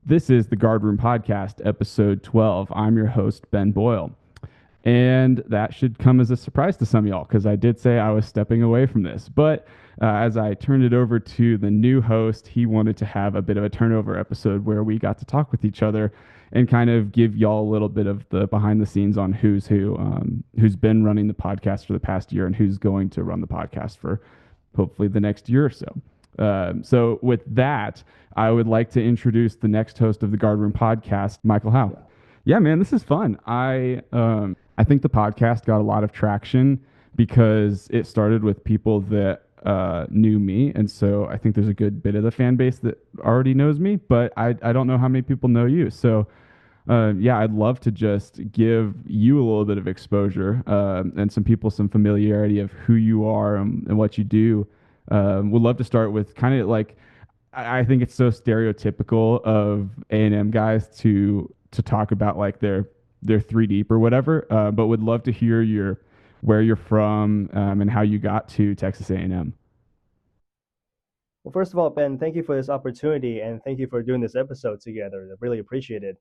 This is the Guardroom Podcast, episode 12. I'm your host, Ben Boyle. And that should come as a surprise to some of y'all because I did say I was stepping away from this. But as I turned it over to the new host, he wanted to have a bit of a turnover episode where we got to talk with each other and kind of give y'all a little bit of the behind the scenes on who's been running the podcast for the past year and who's going to run the podcast for hopefully the next year or so. So with that, I would like to introduce the next host of the Guardroom Podcast, Michael Hao. Yeah, man, this is fun. I think the podcast got a lot of traction because it started with people that knew me, and so I think there's a good bit of the fan base that already knows me, but I don't know how many people know you. So yeah, I'd love to just give you a little bit of exposure and some people some familiarity of who you are and what you do. Would love to start with kind of like I think it's so stereotypical of A&M guys to talk about like their 3D or whatever, but would love to hear where you're from and how you got to Texas A&M. Well, first of all, Ben, thank you for this opportunity and thank you for doing this episode together. I really appreciate it.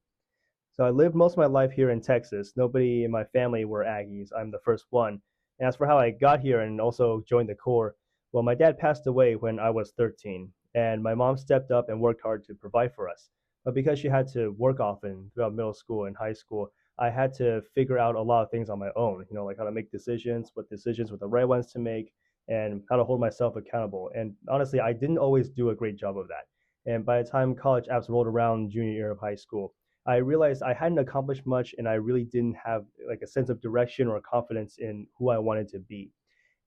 So I lived most of my life here in Texas. Nobody in my family were Aggies. I'm the first one. And as for how I got here and also joined the Corps, well, my dad passed away when I was 13, and my mom stepped up and worked hard to provide for us. But because she had to work often throughout middle school and high school, I had to figure out a lot of things on my own, like how to make decisions, what decisions were the right ones to make, and how to hold myself accountable. And honestly, I didn't always do a great job of that. And by the time college apps rolled around junior year of high school, I realized I hadn't accomplished much and I really didn't have like a sense of direction or confidence in who I wanted to be.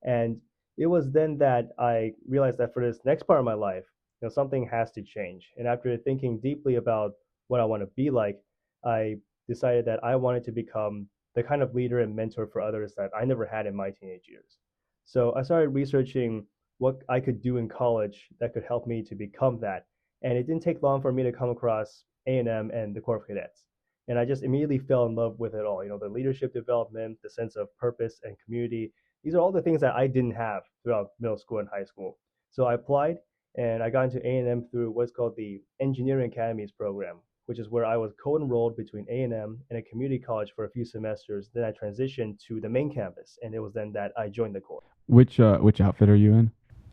And it was then that I realized that for this next part of my life, something has to change. And after thinking deeply about what I want to be like, I decided that I wanted to become the kind of leader and mentor for others that I never had in my teenage years. So I started researching what I could do in college that could help me to become that. And it didn't take long for me to come across A&M and the Corps of Cadets. And I just immediately fell in love with it all. The leadership development, the sense of purpose and community. These are all the things that I didn't have throughout middle school and high school. So I applied and I got into A&M through what's called the Engineering Academies program, which is where I was co-enrolled between A&M and a community college for a few semesters. Then I transitioned to the main campus, and it was then that I joined the Corps. Which outfit are you in?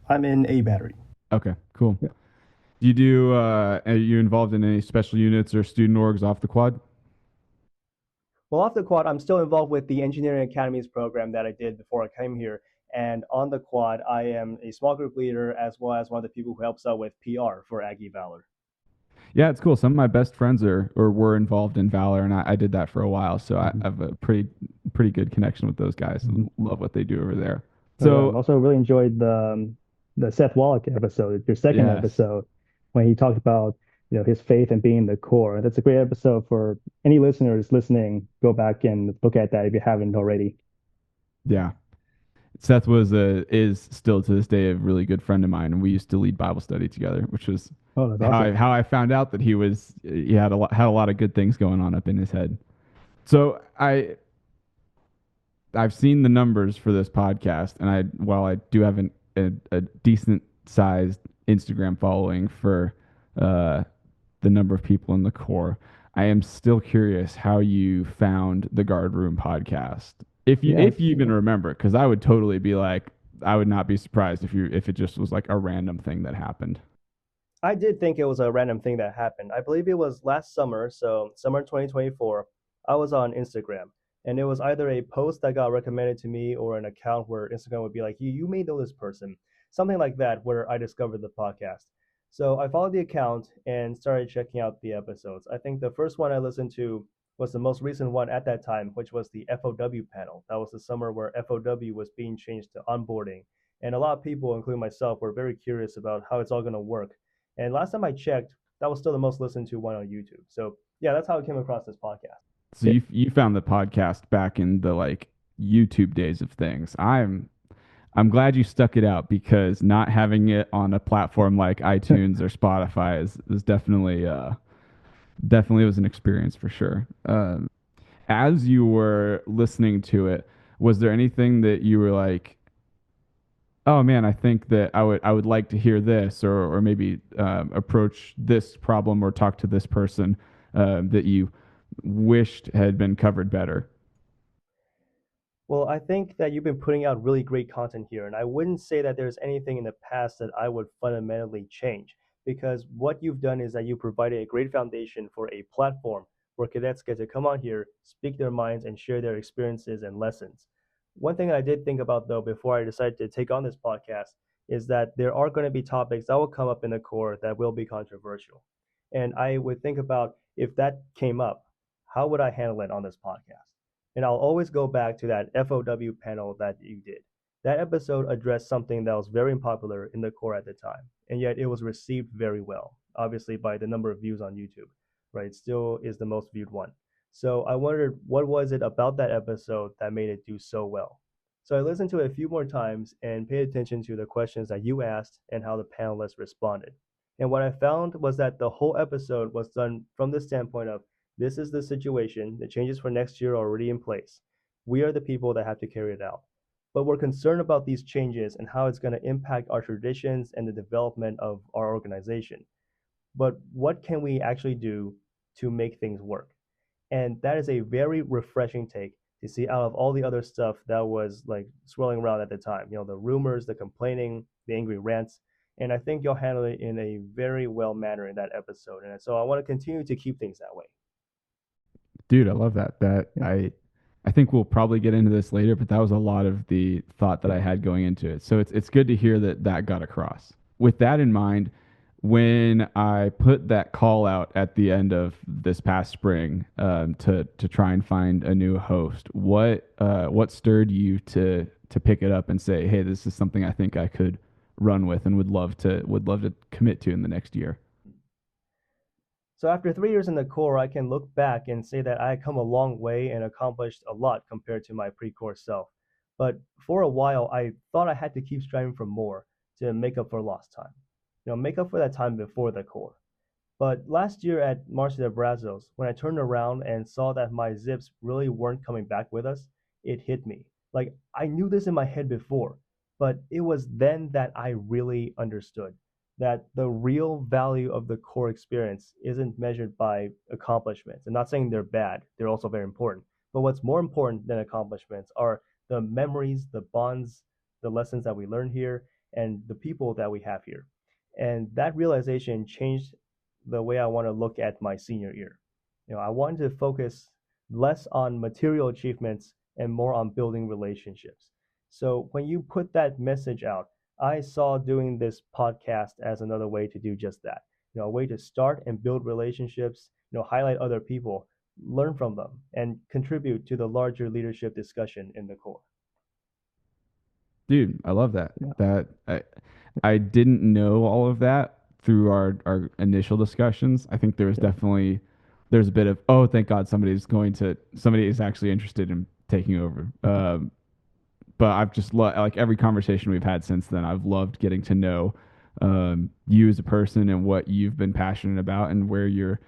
I'm in A battery. Okay, cool. Yeah. Are you involved in any special units or student orgs off the quad? Well, off the quad, I'm still involved with the Engineering Academies program that I did before I came here. And on the quad, I am a small group leader as well as one of the people who helps out with PR for Aggie Valor. Yeah, it's cool. Some of my best friends are or were involved in Valor, and I did that for a while. So I have a pretty good connection with those guys and love what they do over there. So also really enjoyed the Seth Wallach episode, your second episode, when he talked about his faith and being the core. That's a great episode for any listeners listening. Go back and look at that if you haven't already. Yeah. Seth is still to this day a really good friend of mine, and we used to lead Bible study together, which was how I found out that he had a lot of good things going on up in his head. So I've seen the numbers for this podcast, and while I do have a decent sized Instagram following for the number of people in the Corps, I am still curious how you found the Guardroom podcast. If you even remember, because I would totally be like, I would not be surprised if it just was like a random thing that happened. I did think it was a random thing that happened. I believe it was last summer, so summer 2024. I was on Instagram, and it was either a post that got recommended to me or an account where Instagram would be like, you may know this person, something like that, where I discovered the podcast. So I followed the account and started checking out the episodes. I think the first one I listened to was the most recent one at that time, which was the FOW panel. That was the summer where FOW was being changed to onboarding. And a lot of people, including myself, were very curious about how it's all going to work. And last time I checked, that was still the most listened to one on YouTube. So yeah, that's how I came across this podcast. So you found the podcast back in the like YouTube days of things. I'm glad you stuck it out, because not having it on a platform like iTunes or Spotify is definitely was an experience for sure. As you were listening to it, was there anything that you were like, oh man, I think that I would like to hear this, or maybe approach this problem or talk to this person that you wished had been covered better? Well, I think that you've been putting out really great content here, and I wouldn't say that there's anything in the past that I would fundamentally change, because what you've done is that you provided a great foundation for a platform where cadets get to come on here, speak their minds, and share their experiences and lessons. One thing I did think about, though, before I decided to take on this podcast is that there are going to be topics that will come up in the core that will be controversial. And I would think about, if that came up, how would I handle it on this podcast? And I'll always go back to that FOW panel that you did. That episode addressed something that was very popular in the core at the time, and yet it was received very well, obviously by the number of views on YouTube, right? It still is the most viewed one. So I wondered, what was it about that episode that made it do so well? So I listened to it a few more times and paid attention to the questions that you asked and how the panelists responded. And what I found was that the whole episode was done from the standpoint of, this is the situation. The changes for next year are already in place. We are the people that have to carry it out. But we're concerned about these changes and how it's going to impact our traditions and the development of our organization. But what can we actually do to make things work? And that is a very refreshing take to see out of all the other stuff that was like swirling around at the time. You know, the rumors, the complaining, the angry rants. And I think you'll handle it in a very well manner in that episode. And so I want to continue to keep things that way. Dude, I love that. Yeah. I think we'll probably get into this later, but that was a lot of the thought that I had going into it. So it's good to hear that that got across. With that in mind, when I put that call out at the end of this past spring to try and find a new host, what stirred you to pick it up and say, hey, this is something I think I could run with and would love to commit to in the next year? So after 3 years in the core, I can look back and say that I had come a long way and accomplished a lot compared to my pre-core self. But for a while, I thought I had to keep striving for more to make up for lost time. You know, make up for that time before the core. But last year at Marcia de Brazos, when I turned around and saw that my zips really weren't coming back with us, it hit me. Like, I knew this in my head before, but it was then that I really understood that the real value of the core experience isn't measured by accomplishments. I'm not saying they're bad, they're also very important. But what's more important than accomplishments are the memories, the bonds, the lessons that we learn here, and the people that we have here. And that realization changed the way I want to look at my senior year. You know, I wanted to focus less on material achievements and more on building relationships. So when you put that message out, I saw doing this podcast as another way to do just that. You know, a way to start and build relationships, you know, highlight other people, learn from them, and contribute to the larger leadership discussion in the core. Dude, I love that. Yeah. I didn't know all of that through our initial discussions. I think there was Yeah. definitely there's a bit of, oh, thank God somebody is actually interested in taking over. But I've just like every conversation we've had since then, I've loved getting to know you as a person and what you've been passionate about and where you're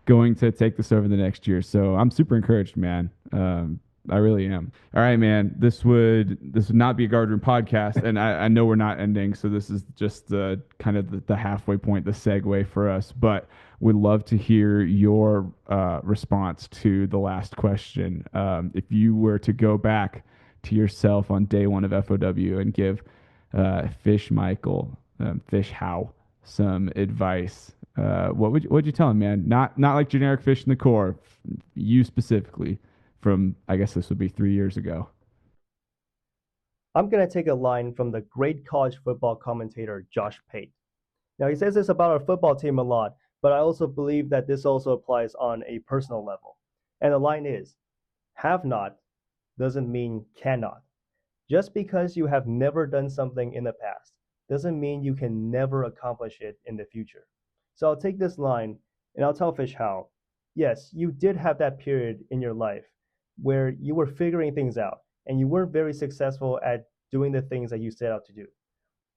going to take this over the next year. So I'm super encouraged, man. I really am. All right, man. This would not be a guard room podcast, and I know we're not ending, so this is just the kind of the halfway point, the segue for us. But we'd love to hear your response to the last question. If you were to go back to yourself on day one of FOW and give Fish Michael, Fish Hao, some advice, what'd you tell him, man? Not like generic fish in the core, you specifically. From, I guess this would be 3 years ago. I'm going to take a line from the great college football commentator Josh Pate. Now, he says this about our football team a lot, but I also believe that this also applies on a personal level. And the line is, have not doesn't mean cannot. Just because you have never done something in the past doesn't mean you can never accomplish it in the future. So I'll take this line and I'll tell Fish how, yes, you did have that period in your life where you were figuring things out and you weren't very successful at doing the things that you set out to do.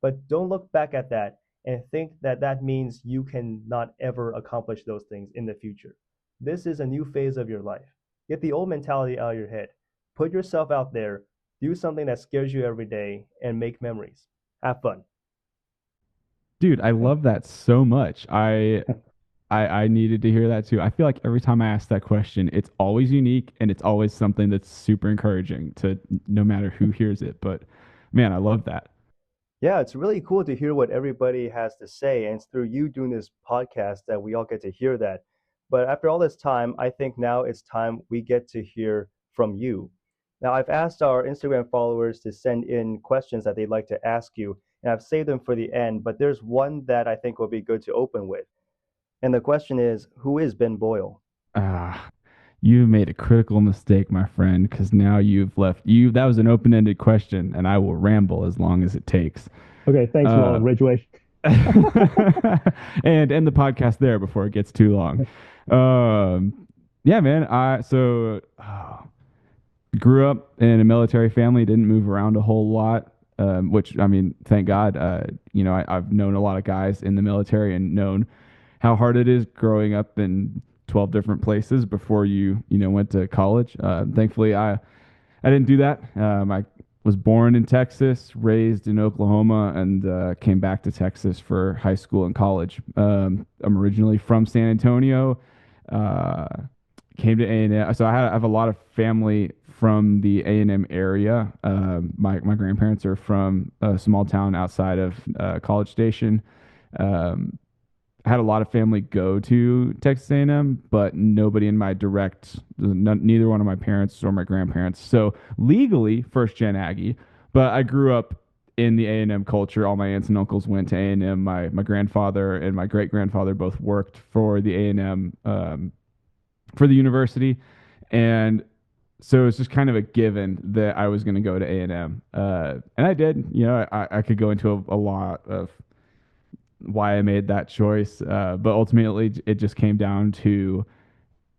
But don't look back at that and think that that means you can not ever accomplish those things in the future. This is a new phase of your life. Get the old mentality out of your head. Put yourself out there, do something that scares you every day, and make memories. Have fun. Dude, I love that so much. I needed to hear that too. I feel like every time I ask that question, it's always unique and it's always something that's super encouraging to no matter who hears it. But man, I love that. Yeah, it's really cool to hear what everybody has to say, and it's through you doing this podcast that we all get to hear that. But after all this time, I think now it's time we get to hear from you. Now, I've asked our Instagram followers to send in questions that they'd like to ask you, and I've saved them for the end, but there's one that I think will be good to open with. And the question is, who is Ben Boyle? Ah, you've made a critical mistake, my friend, because now you've left you that was an open-ended question, and I will ramble as long as it takes. Okay, thanks, Will. Uh Ridgeway. and end the podcast there before it gets too long. Yeah, man. Grew up in a military family, didn't move around a whole lot, which I mean, thank God. I've known a lot of guys in the military and known how hard it is growing up in 12 different places before you went to college. Thankfully, I didn't do that. I was born in Texas, raised in Oklahoma, and came back to Texas for high school and college. I'm originally from San Antonio. Uh, Came to A&M. So I have a lot of family from the A&M area. My grandparents are from a small town outside of College Station. Um, I had a lot of family go to Texas A&M, but nobody in my neither one of my parents or my grandparents. So legally, first gen Aggie, but I grew up in the A&M culture. All my aunts and uncles went to A&M. My grandfather and my great grandfather both worked for the A&M for the university, and so it's just kind of a given that I was going to go to A&M, and I did. I could go into a lot of why I made that choice. But ultimately, it just came down to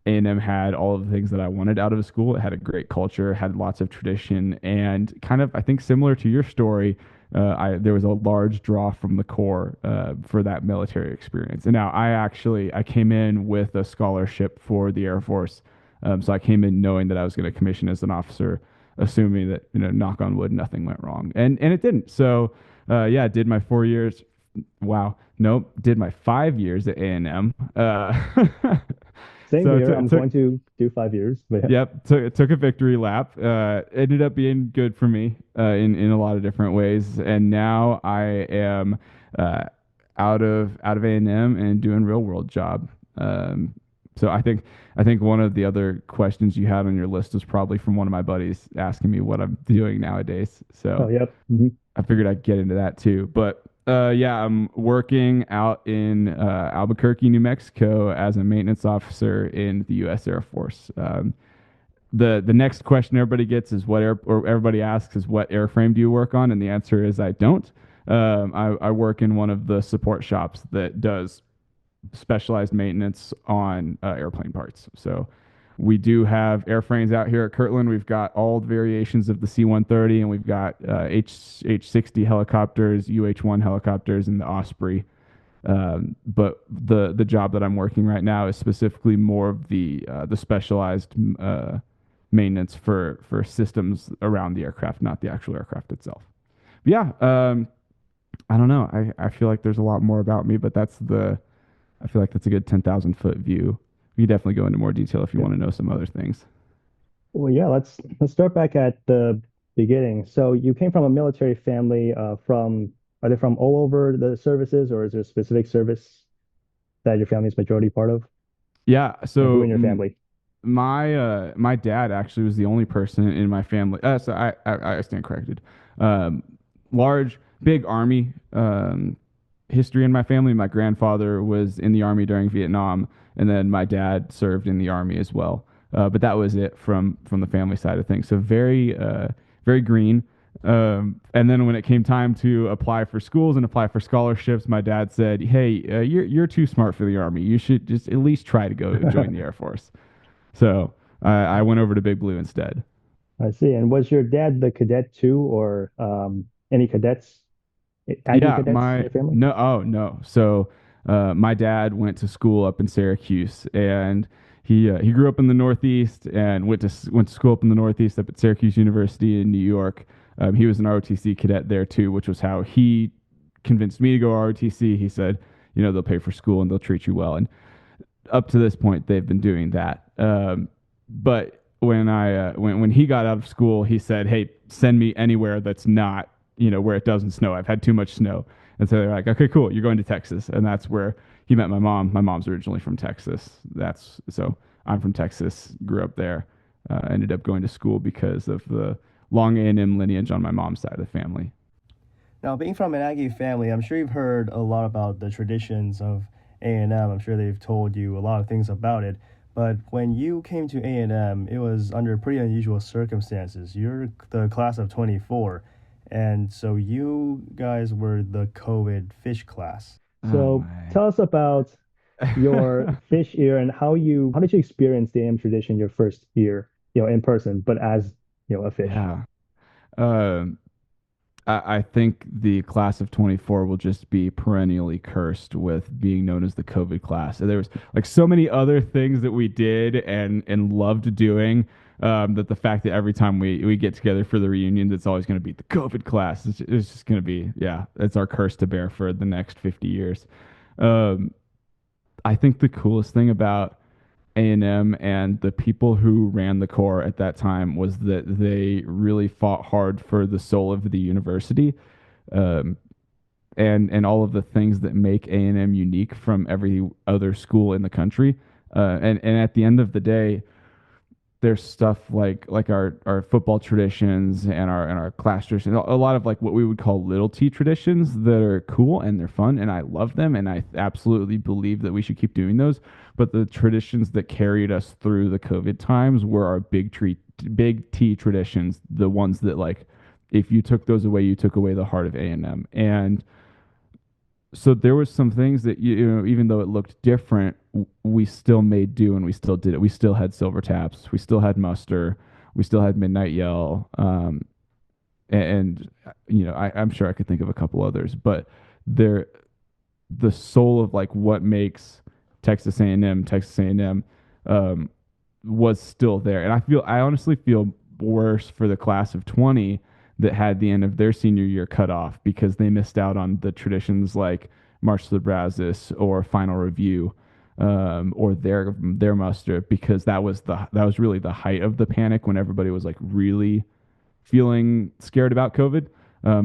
A&M had all of the things that I wanted out of a school. It had a great culture, had lots of tradition, and kind of, I think, similar to your story, there was a large draw from the Corps for that military experience. And now I came in with a scholarship for the Air Force. So I came in knowing that I was going to commission as an officer, assuming that, knock on wood, nothing went wrong. And it didn't. So yeah, I did my 4 years. Wow. Nope. Did my 5 years at A&M. Same So here. I'm going to do 5 years. But yeah. yep, took a victory lap. Ended up being good for me in a lot of different ways. And now I am uh, out of A&M and doing real world job. So I think one of the other questions you had on your list was probably from one of my buddies asking me what I'm doing nowadays. Oh, So yep. Hmm. I figured I'd get into that too. But yeah, I'm working out in Albuquerque, New Mexico, as a maintenance officer in the U.S. Air Force. The next question everybody gets is or everybody asks is what airframe do you work on, and the answer is I don't. I work in one of the support shops that does specialized maintenance on airplane parts. So we do have airframes out here at Kirtland. We've got all the variations of the C-130, and we've got H-60 helicopters, UH-1 helicopters, and the Osprey. But the job that I'm working right now is specifically more of the specialized maintenance for systems around the aircraft, not the actual aircraft itself. But yeah, I don't know. I feel like there's a lot more about me, but I feel like that's a good 10,000 foot view. We can definitely go into more detail if you Yeah. want to know some other things. Well, yeah, let's start back at the beginning. So you came from a military family, are they from all over the services, or is there a specific service that your family's majority part of? Yeah, And who so in your family? my dad actually was the only person in my family. So I stand corrected. Um, Large, big army history in my family. My grandfather was in the army during Vietnam, and then my dad served in the army as well. But that was it from the family side of things. So very green. And then when it came time to apply for schools and apply for scholarships, my dad said, "Hey, you're too smart for the army. You should just at least try to go join the Air Force." So I went over to Big Blue instead. I see. And was your dad the cadet too, or any cadets, Aggie Yeah, cadets in my your family? no, oh no. So my dad went to school up in Syracuse, and he grew up in the Northeast and went to school up in the Northeast up at Syracuse University in New York. He was an ROTC cadet there too, which was how he convinced me to go ROTC. He said, they'll pay for school and they'll treat you well. And up to this point, they've been doing that. But when he got out of school, he said, "Hey, send me anywhere that's not where it doesn't snow. I've had too much snow." And so they're like, "Okay, cool. You're going to Texas," and that's where he met my mom. My mom's originally from Texas. So I'm from Texas. Grew up there. Ended up going to school because of the long A&M lineage on my mom's side of the family. Now, being from an Aggie family, I'm sure you've heard a lot about the traditions of A&M. I'm sure they've told you a lot of things about it. But when you came to A&M, it was under pretty unusual circumstances. You're the class of 24, and so you guys were the COVID fish class. So tell us about your fish year and how did you experience the A&M tradition your first year, in person, but as, a fish? Yeah. I think the class of 24 will just be perennially cursed with being known as the COVID class. And there was like so many other things that we did and loved doing, that the fact that every time we get together for the reunion, it's always going to be the COVID class. It's just going to be, it's our curse to bear for the next 50 years. I think the coolest thing about A&M and the people who ran the Corps at that time was that they really fought hard for the soul of the university, and all of the things that make A&M unique from every other school in the country. And at the end of the day, there's stuff like our football traditions and our class traditions, a lot of like what we would call little T traditions that are cool and they're fun and I love them and I absolutely believe that we should keep doing those. But the traditions that carried us through the COVID times were our big T traditions, the ones that like if you took those away, you took away the heart of A&M. And so there was some things that even though it looked different, we still made do and we still did it. We still had silver taps, we still had muster, we still had midnight yell, and I'm sure I could think of a couple others, but the soul of like what makes Texas A&M was still there. And I honestly feel worse for the class of 20 that had the end of their senior year cut off because they missed out on the traditions like March to the Brazos or Final Review, or their muster, because that was really the height of the panic when everybody was like really feeling scared about COVID.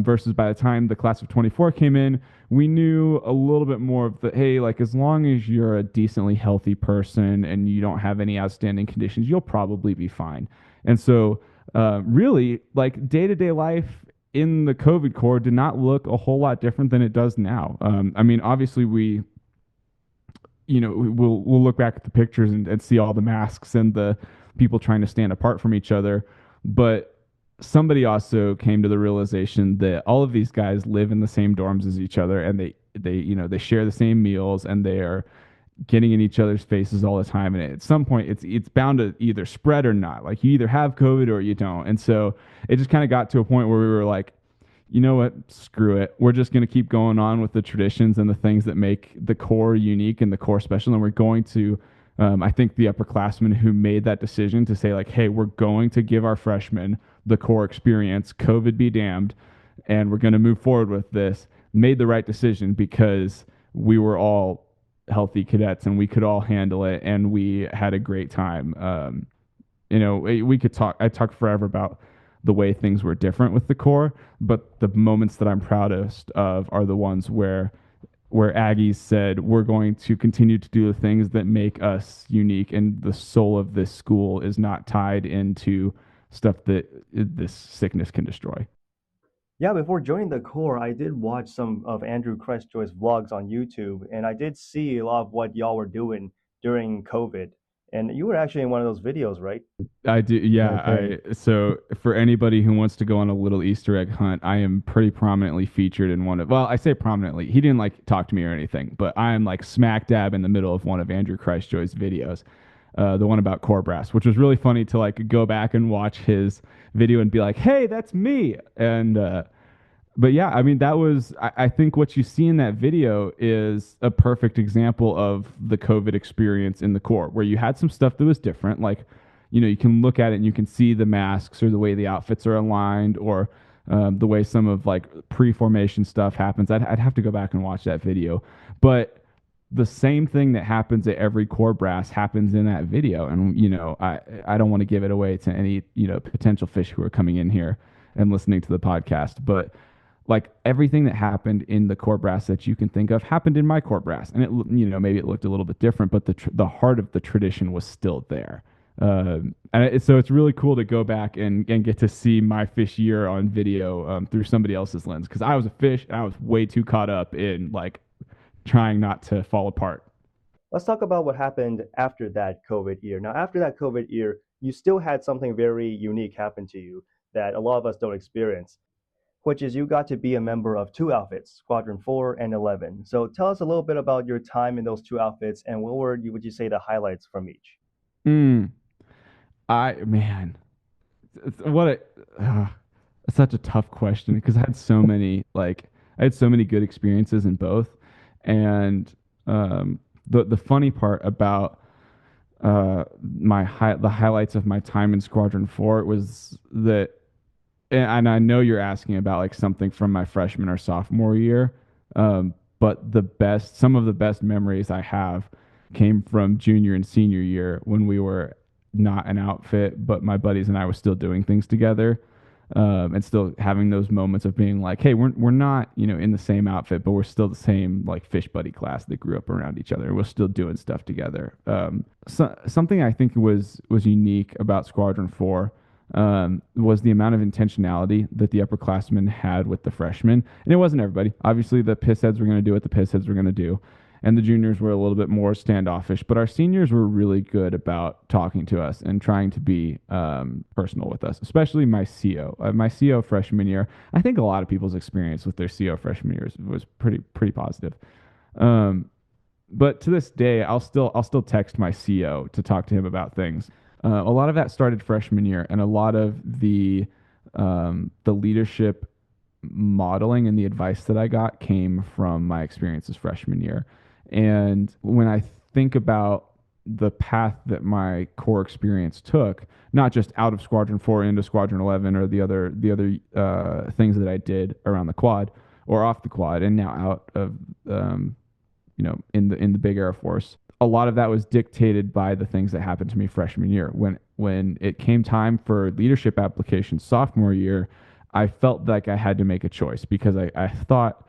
Versus by the time the class of 24 came in, we knew a little bit more of the, hey, like as long as you're a decently healthy person and you don't have any outstanding conditions, you'll probably be fine. And so really, like day-to-day life in the COVID Corps did not look a whole lot different than it does now. I mean, obviously we'll look back at the pictures and see all the masks and the people trying to stand apart from each other. But somebody also came to the realization that all of these guys live in the same dorms as each other, and they share the same meals, and they are getting in each other's faces all the time. And at some point it's bound to either spread or not. Like you either have COVID or you don't. And so it just kind of got to a point where we were like, you know what, screw it. We're just going to keep going on with the traditions and the things that make the Corps unique and the Corps special. And we're going to, I think the upperclassmen who made that decision to say like, hey, we're going to give our freshmen the Corps experience, COVID be damned, and we're going to move forward with this, made the right decision because we were all healthy cadets and we could all handle it and we had a great time. I talk forever about the way things were different with the Corps, but the moments that I'm proudest of are the ones where Aggies said, we're going to continue to do the things that make us unique, and the soul of this school is not tied into stuff that this sickness can destroy. Yeah, before joining the Corps, I did watch some of Andrew Crestjoy's vlogs on YouTube, and I did see a lot of what y'all were doing during COVID. And you were actually in one of those videos, right? I do, yeah. Okay. So for anybody who wants to go on a little Easter egg hunt, I am pretty prominently featured in one of, well, I say prominently. He didn't like talk to me or anything, but I am like smack dab in the middle of one of Andrew Crestjoy's videos, the one about Corps Brass, which was really funny to like go back and watch his video and be like, hey, that's me. And but yeah, I mean, I think what you see in that video is a perfect example of the COVID experience in the Corps, where you had some stuff that was different. Like, you can look at it and you can see the masks or the way the outfits are aligned, or the way some of like pre-formation stuff happens. I'd have to go back and watch that video, but the same thing that happens at every core brass happens in that video. And, I don't want to give it away to any, potential fish who are coming in here and listening to the podcast, but like everything that happened in the core brass that you can think of happened in my core brass. And it, maybe it looked a little bit different, but the heart of the tradition was still there. So it's really cool to go back and get to see my fish year on video through somebody else's lens. Cause I was a fish and I was way too caught up in like trying not to fall apart. Let's talk about what happened after that COVID year. Now, after that COVID year, you still had something very unique happen to you that a lot of us don't experience, which is you got to be a member of two outfits, Squadron 4 and 11. So tell us a little bit about your time in those two outfits and what would you say the highlights from each? Man, what it's such a tough question because I had so many good experiences in both. And the funny part about the highlights of my time in Squadron 4 was that, and I know you're asking about like something from my freshman or sophomore year, but some of the best memories I have came from junior and senior year when we were not an outfit, but my buddies and I were still doing things together. And still having those moments of being like, hey, we're not, in the same outfit, but we're still the same like fish buddy class that grew up around each other. We're still doing stuff together. Something I think was unique about Squadron 4 was the amount of intentionality that the upperclassmen had with the freshmen. And it wasn't everybody. Obviously, the pissheads were going to do what the pissheads were going to do. And the juniors were a little bit more standoffish, but our seniors were really good about talking to us and trying to be personal with us, especially my CO. My CO freshman year, I think a lot of people's experience with their CO freshman years was pretty positive. But to this day, I'll still text my CO to talk to him about things. A lot of that started freshman year, and a lot of the leadership modeling and the advice that I got came from my experiences freshman year. And when I think about the path that my core experience took, not just out of Squadron 4 into Squadron 11 or the other things that I did around the quad or off the quad, and now out of in the big Air Force, a lot of that was dictated by the things that happened to me freshman year. When it came time for leadership applications sophomore year, I felt like I had to make a choice because I thought,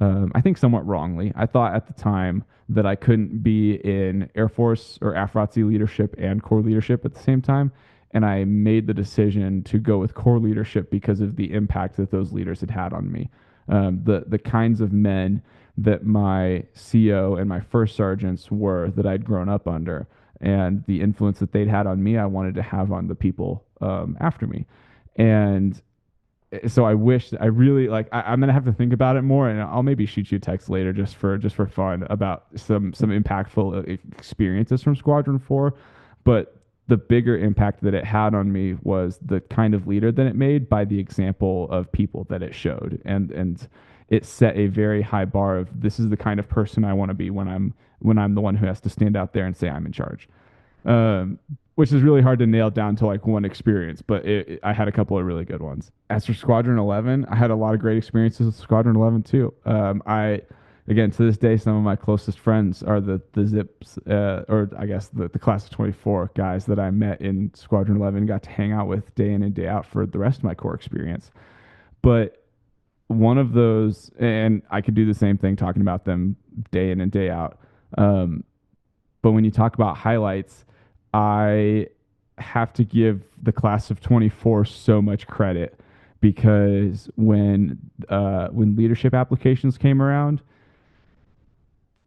I think somewhat wrongly, I thought at the time that I couldn't be in Air Force or AFROTC leadership and core leadership at the same time. And I made the decision to go with core leadership because of the impact that those leaders had on me. The kinds of men that my CO and my first sergeants were that I'd grown up under, and the influence that they'd had on me, I wanted to have on the people after me. And so I really I'm gonna have to think about it more, and I'll maybe shoot you a text later just for fun about some impactful experiences from Squadron 4. But the bigger impact that it had on me was the kind of leader that it made by the example of people that it showed, and it set a very high bar of this is the kind of person I want to be when I'm the one who has to stand out there and say I'm in charge. Which is really hard to nail down to like one experience, but I had a couple of really good ones. As for Squadron 11, I had a lot of great experiences with Squadron 11 too. Again, to this day, some of my closest friends are the Zips, or I guess the class of 24 guys that I met in Squadron 11, got to hang out with day in and day out for the rest of my core experience. But one of those, and I could do the same thing talking about them day in and day out. But when you talk about highlights, I have to give the class of 24 so much credit because when leadership applications came around,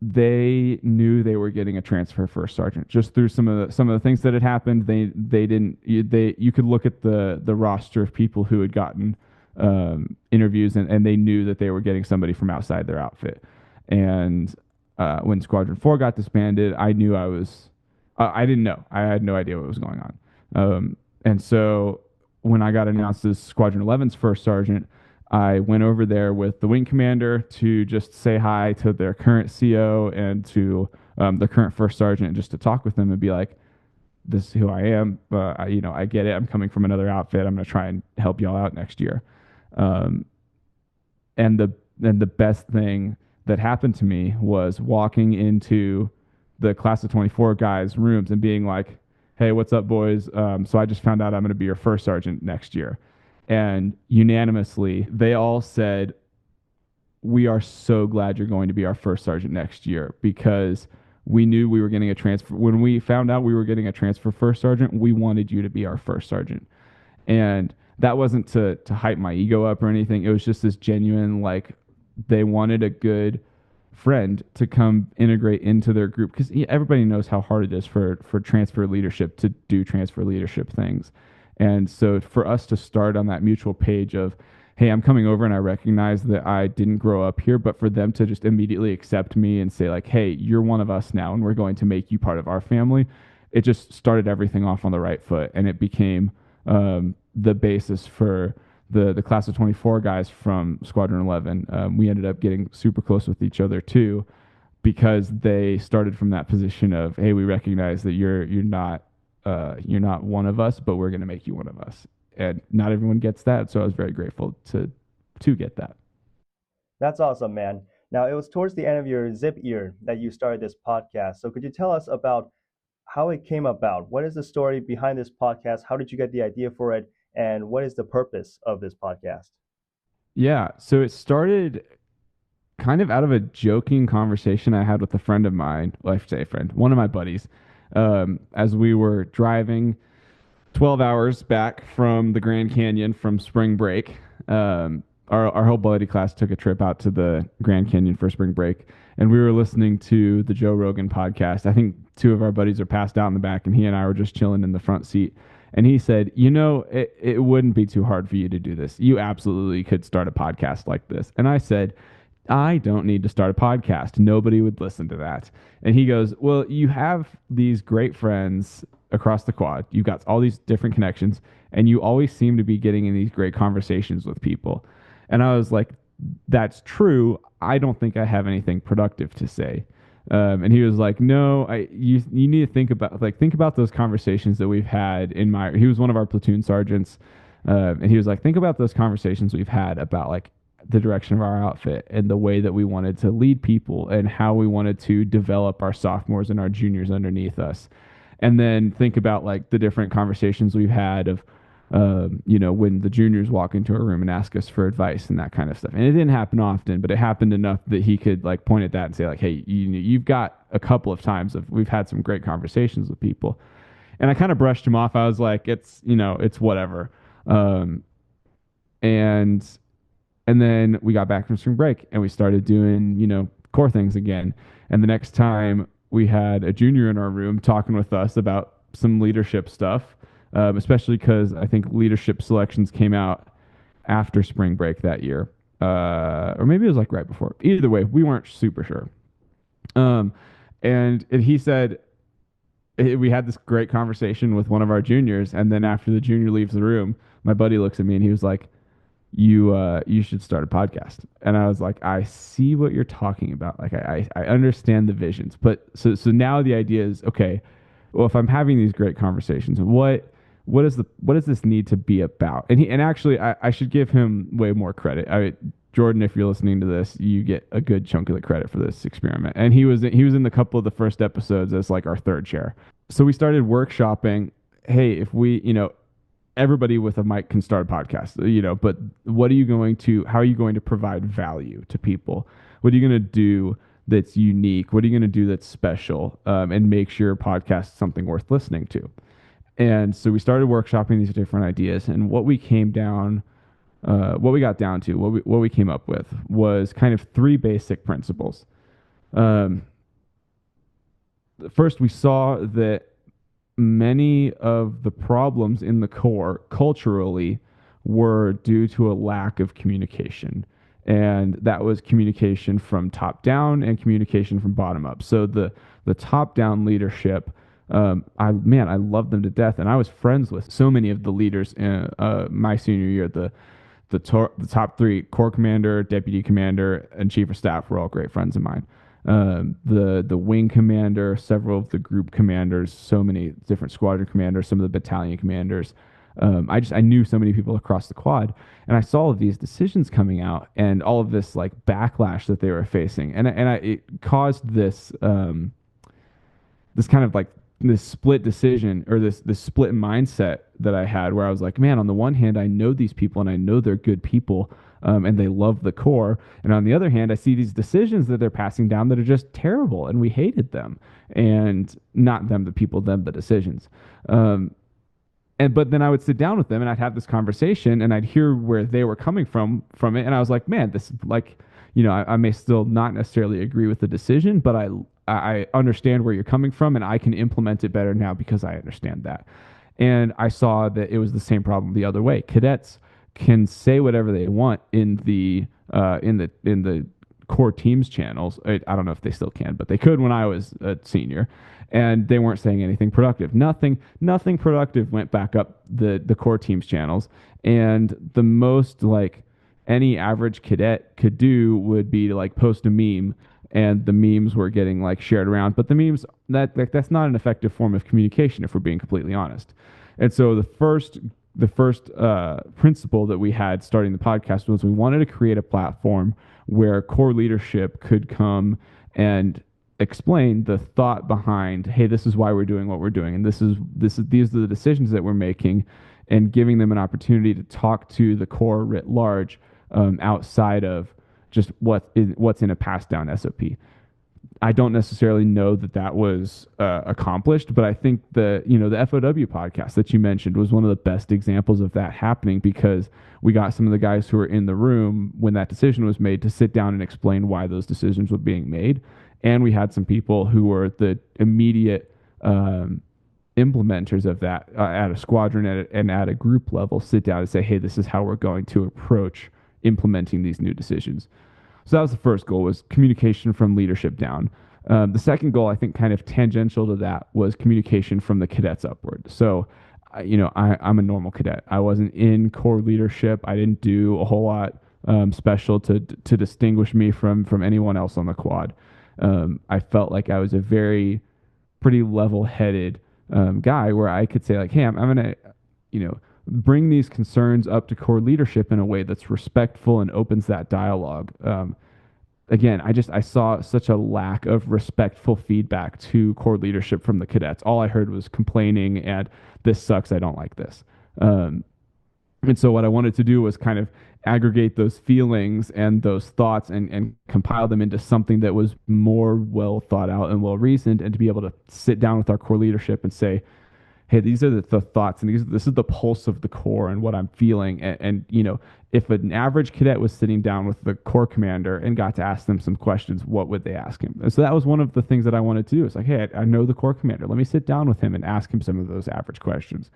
they knew they were getting a transfer first sergeant just through some of the things that had happened. You could look at the roster of people who had gotten interviews, and they knew that they were getting somebody from outside their outfit. And when Squadron 4 got disbanded, I knew I didn't know. I had no idea what was going on. And so when I got announced as Squadron 11's first sergeant, I went over there with the wing commander to just say hi to their current CO and to the current first sergeant, just to talk with them and be like, this is who I am. I get it. I'm coming from another outfit. I'm going to try and help y'all out next year. Um, and the best thing that happened to me was walking into the class of 24 guys' rooms and being like, "Hey, what's up, boys? So I just found out I'm going to be your first sergeant next year," and unanimously they all said, "We are so glad you're going to be our first sergeant next year," because we knew we were getting a transfer. When we found out we were getting a transfer first sergeant, we wanted you to be our first sergeant. And that wasn't to hype my ego up or anything. It was just this genuine, like, they wanted a good friend to come integrate into their group, because everybody knows how hard it is for transfer leadership to do transfer leadership things. And so for us to start on that mutual page of, hey, I'm coming over and I recognize that I didn't grow up here, but for them to just immediately accept me and say, like, hey, you're one of us now and we're going to make you part of our family, it just started everything off on the right foot. And it became the basis for the class of 24 guys from Squadron 11. We ended up getting super close with each other too, because they started from that position of, hey, we recognize that you're not one of us, but we're going to make you one of us. And not everyone gets that, so I was very grateful to get that. That's awesome, man. Now, it was towards the end of your zip year that you started this podcast. So could you tell us about how it came about? What is the story behind this podcast? How did you get the idea for it? And what is the purpose of this podcast? Yeah, so it started kind of out of a joking conversation I had with a friend of mine, well, I should say a friend, one of my buddies, as we were driving 12 hours back from the Grand Canyon from spring break. Our whole buddy class took a trip out to the Grand Canyon for spring break, and we were listening to the Joe Rogan podcast. I think two of our buddies are passed out in the back, and he and I were just chilling in the front seat. And he said, it wouldn't be too hard for you to do this. You absolutely could start a podcast like this. And I said, I don't need to start a podcast. Nobody would listen to that. And he goes, well, you have these great friends across the quad. You've got all these different connections, and you always seem to be getting in these great conversations with people. And I was like, that's true. I don't think I have anything productive to say. And he was like, no, you need to think about those conversations that we've had he was one of our platoon sergeants. And he was like, think about those conversations we've had about like the direction of our outfit and the way that we wanted to lead people and how we wanted to develop our sophomores and our juniors underneath us. And then think about like the different conversations we've had of, when the juniors walk into a room and ask us for advice and that kind of stuff. And it didn't happen often, but it happened enough that he could like point at that and say like, hey, you've got a couple of times we've had some great conversations with people. And I kind of brushed him off. I was like, it's whatever. And then we got back from spring break and we started doing, core things again. And the next time we had a junior in our room talking with us about some leadership stuff, especially because I think leadership selections came out after spring break that year. Or maybe it was like right before. Either way, we weren't super sure. And he said, we had this great conversation with one of our juniors. And then after the junior leaves the room, my buddy looks at me and he was like, you should start a podcast. And I was like, I see what you're talking about. Like I understand the visions, but so now the idea is, okay, well, if I'm having these great conversations, what does this need to be about? And actually I should give him way more credit. Jordan, if you're listening to this, you get a good chunk of the credit for this experiment. And he was in the couple of the first episodes as like our third chair. So we started workshopping, hey, if we, everybody with a mic can start a podcast, but how are you going to provide value to people? What are you going to do that's unique? What are you going to do that's special? And make sure your podcast is something worth listening to. And so we started workshopping these different ideas, and what we got down to, what we came up with was kind of three basic principles. First, we saw that many of the problems in the Corps culturally were due to a lack of communication. And that was communication from top down and communication from bottom up. So the top down leadership, I love them to death. And I was friends with so many of the leaders in my senior year. The top three, Corps commander, deputy commander, and chief of staff, were all great friends of mine. The wing commander, several of the group commanders, so many different squadron commanders, some of the battalion commanders, I knew so many people across the quad, and I saw all of these decisions coming out and all of this like backlash that they were facing, and it caused this kind of like this split decision, or this split mindset that I had, where I was like, man, on the one hand, I know these people and I know they're good people, and they love the core, and on the other hand, I see these decisions that they're passing down that are just terrible, and we hated them, and not them, the people, them, the decisions. But then I would sit down with them and I'd have this conversation and I'd hear where they were coming from it, and I was like, man, this, like, I may still not necessarily agree with the decision, but I understand where you're coming from and I can implement it better now because I understand that. And I saw that it was the same problem the other way. Cadets can say whatever they want in the core teams channels. I don't know if they still can, but they could when I was a senior, and they weren't saying anything productive. Nothing productive went back up the core teams channels, and the most like any average cadet could do would be to like post a meme, and the memes were getting like shared around, but the memes, that's not an effective form of communication if we're being completely honest. And so the first principle that we had starting the podcast was we wanted to create a platform where core leadership could come and explain the thought behind, hey, this is why we're doing what we're doing, and these are the decisions that we're making, and giving them an opportunity to talk to the core writ large, outside of just what's in a passed down SOP. I don't necessarily know that was accomplished, but I think the FOW podcast that you mentioned was one of the best examples of that happening, because we got some of the guys who were in the room when that decision was made to sit down and explain why those decisions were being made. And we had some people who were the immediate implementers of that at a squadron and at a group level sit down and say, hey, this is how we're going to approach implementing these new decisions. So that was the first goal, was communication from leadership down. The second goal, I think kind of tangential to that, was communication from the cadets upward. So, I'm a normal cadet. I wasn't in core leadership. I didn't do a whole lot special to distinguish me from anyone else on the quad. I felt like I was a pretty level-headed guy, where I could say like, hey, I'm going to, bring these concerns up to core leadership in a way that's respectful and opens that dialogue. Again, I saw such a lack of respectful feedback to core leadership from the cadets. All I heard was complaining and this sucks, I don't like this. And so what I wanted to do was kind of aggregate those feelings and those thoughts and compile them into something that was more well thought out and well reasoned, and to be able to sit down with our core leadership and say, hey, these are the thoughts, and this is the pulse of the core and what I'm feeling. And if an average cadet was sitting down with the core commander and got to ask them some questions, what would they ask him? And so that was one of the things that I wanted to do. It's like, hey, I know the core commander. Let me sit down with him and ask him some of those average questions.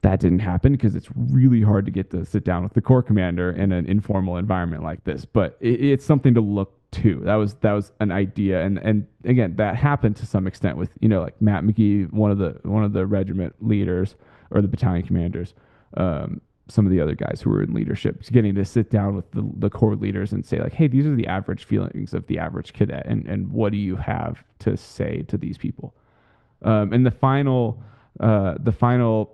That didn't happen because it's really hard to get to sit down with the core commander in an informal environment like this. But it's something to look to. That was an idea, and again, that happened to some extent with like Matt McGee, one of the regiment leaders or the battalion commanders, some of the other guys who were in leadership, getting to sit down with the core leaders and say like, hey, these are the average feelings of the average cadet, and what do you have to say to these people? And the final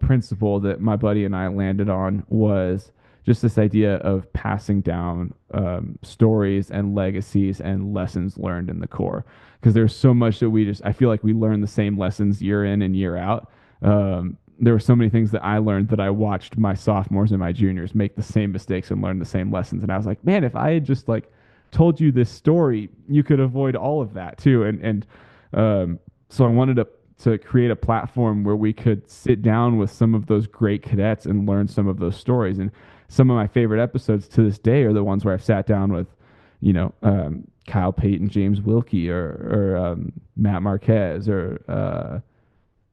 principle that my buddy and I landed on was just this idea of passing down stories and legacies and lessons learned in the core. Because there's so much that I feel like we learn the same lessons year in and year out. There were so many things that I learned that I watched my sophomores and my juniors make the same mistakes and learn the same lessons. And I was like, man, if I had just like told you this story, you could avoid all of that too. And so I wanted to create a platform where we could sit down with some of those great cadets and learn some of those stories. And some of my favorite episodes to this day are the ones where I've sat down with, Kyle Payton, James Wilkie, or Matt Marquez, or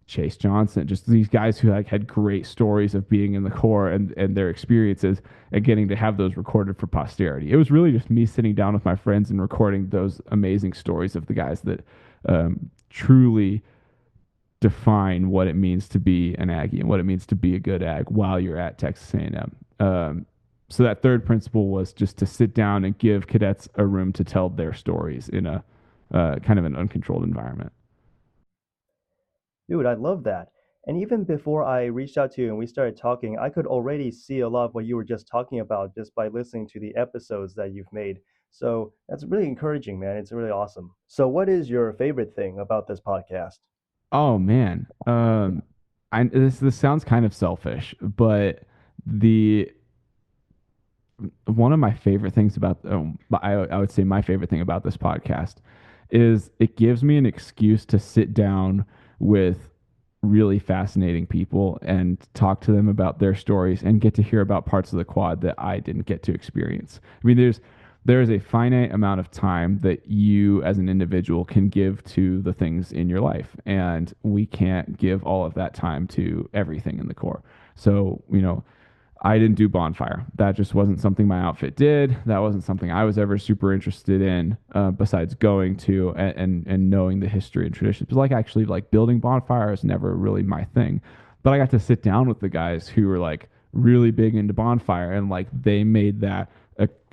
Chase Johnson, just these guys who like had great stories of being in the core and their experiences, and getting to have those recorded for posterity. It was really just me sitting down with my friends and recording those amazing stories of the guys that truly define what it means to be an Aggie and what it means to be a good Ag while you're at Texas A&M. So that third principle was just to sit down and give cadets a room to tell their stories in a kind of an uncontrolled environment. Dude, I love that. And even before I reached out to you and we started talking, I could already see a lot of what you were just talking about just by listening to the episodes that you've made. So that's really encouraging, man. It's really awesome. So, what is your favorite thing about this podcast? Oh man. This sounds kind of selfish, but the one of my favorite things about I would say my favorite thing about this podcast is it gives me an excuse to sit down with really fascinating people and talk to them about their stories and get to hear about parts of the quad that I didn't get to experience. I mean, there's a finite amount of time that you as an individual can give to the things in your life, and we can't give all of that time to everything in the core. So, I didn't do bonfire. That just wasn't something my outfit did. That wasn't something I was ever super interested in, besides going to and knowing the history and traditions. But actually building bonfire is never really my thing. But I got to sit down with the guys who were really big into bonfire, and they made that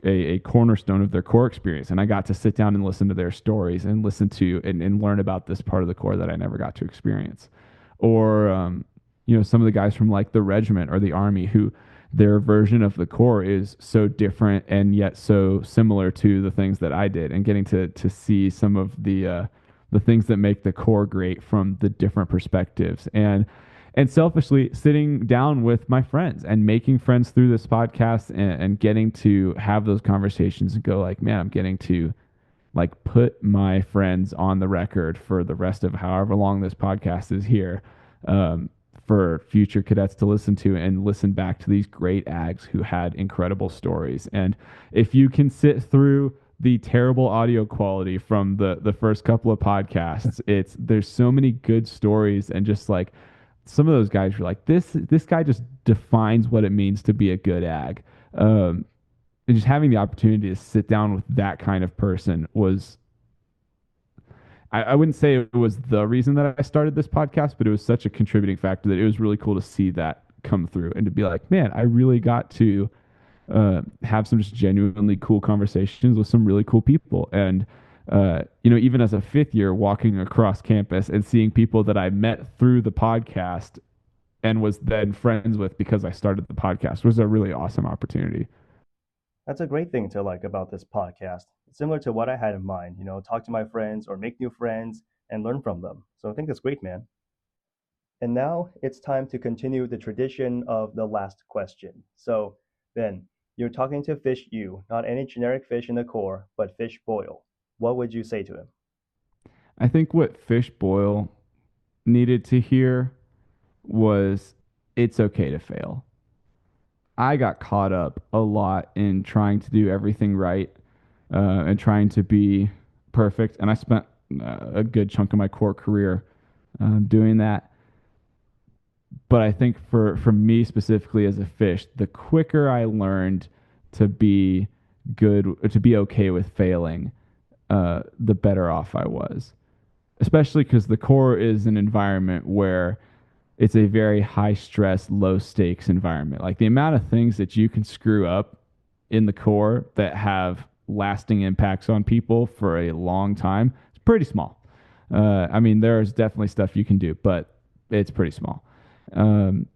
a cornerstone of their core experience. And I got to sit down and listen to their stories and listen to and learn about this part of the core that I never got to experience. Or some of the guys from the regiment or the army who their version of the core is so different and yet so similar to the things that I did, and getting to see some of the things that make the core great from the different perspectives, and selfishly sitting down with my friends and making friends through this podcast, and getting to have those conversations and go man, I'm getting to put my friends on the record for the rest of however long this podcast is here, for future cadets to listen to and listen back to these great ags who had incredible stories. And if you can sit through the terrible audio quality from the first couple of podcasts, there's so many good stories, and just some of those guys are this guy just defines what it means to be a good ag. And just having the opportunity to sit down with that kind of person was, I wouldn't say it was the reason that I started this podcast, but it was such a contributing factor that it was really cool to see that come through, and to be man, I really got to have some just genuinely cool conversations with some really cool people. And even as a fifth year, walking across campus and seeing people that I met through the podcast and was then friends with because I started the podcast was a really awesome opportunity. That's a great thing to like about this podcast. It's similar to what I had in mind, talk to my friends or make new friends and learn from them. So I think that's great, man. And now it's time to continue the tradition of the last question. So, Ben, you're talking to Fish U, not any generic fish in the core, but Fish Boyle. What would you say to him? I think what Fish Boyle needed to hear was it's okay to fail. I got caught up a lot in trying to do everything right, and trying to be perfect. And I spent a good chunk of my core career doing that. But I think for me specifically as a fish, the quicker I learned to be to be okay with failing, the better off I was. Especially because the core is an environment where it's a very high stress, low stakes environment. The amount of things that you can screw up in the core that have lasting impacts on people for a long time is pretty small. I mean, there's definitely stuff you can do, but it's pretty small. And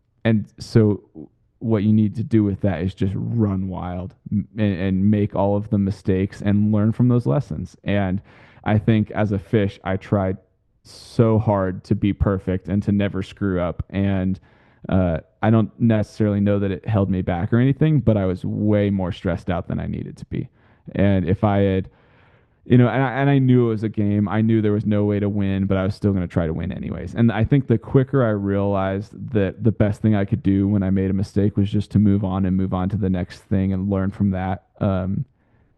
so what you need to do with that is just run wild and make all of the mistakes and learn from those lessons. And I think as a fish, I tried so hard to be perfect and to never screw up. And I don't necessarily know that it held me back or anything, but I was way more stressed out than I needed to be. And if I had, and I knew it was a game, I knew there was no way to win, but I was still going to try to win anyways. And I think the quicker I realized that the best thing I could do when I made a mistake was just to move on to the next thing and learn from that.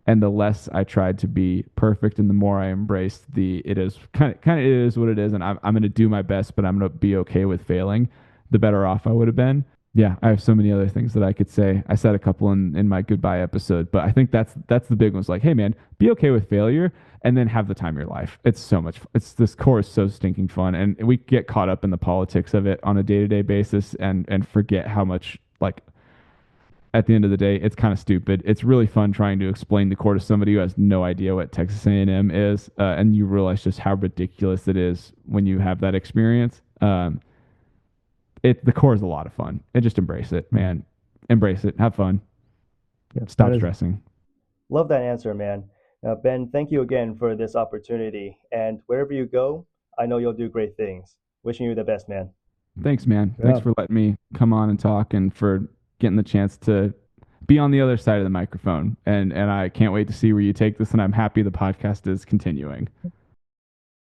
And the less I tried to be perfect, and the more I embraced it is kind of it is what it is, and I'm going to do my best, but I'm going to be okay with failing, the better off I would have been. Yeah, I have so many other things that I could say. I said a couple in my goodbye episode, but I think that's the big one. It's hey man, be okay with failure, and then have the time of your life. It's so much. This core is so stinking fun, and we get caught up in the politics of it on a day-to-day basis, and forget how much at the end of the day, it's kind of stupid. It's really fun trying to explain the core to somebody who has no idea what Texas A&M is, and you realize just how ridiculous it is when you have that experience. the core is a lot of fun. And just embrace it, man. Embrace it. Have fun. Yeah, Stop stressing. Love that answer, man. Ben, thank you again for this opportunity. And wherever you go, I know you'll do great things. Wishing you the best, man. Thanks, man. Thanks for letting me come on and talk and for getting the chance to be on the other side of the microphone. And I can't wait to see where you take this. And I'm happy the podcast is continuing.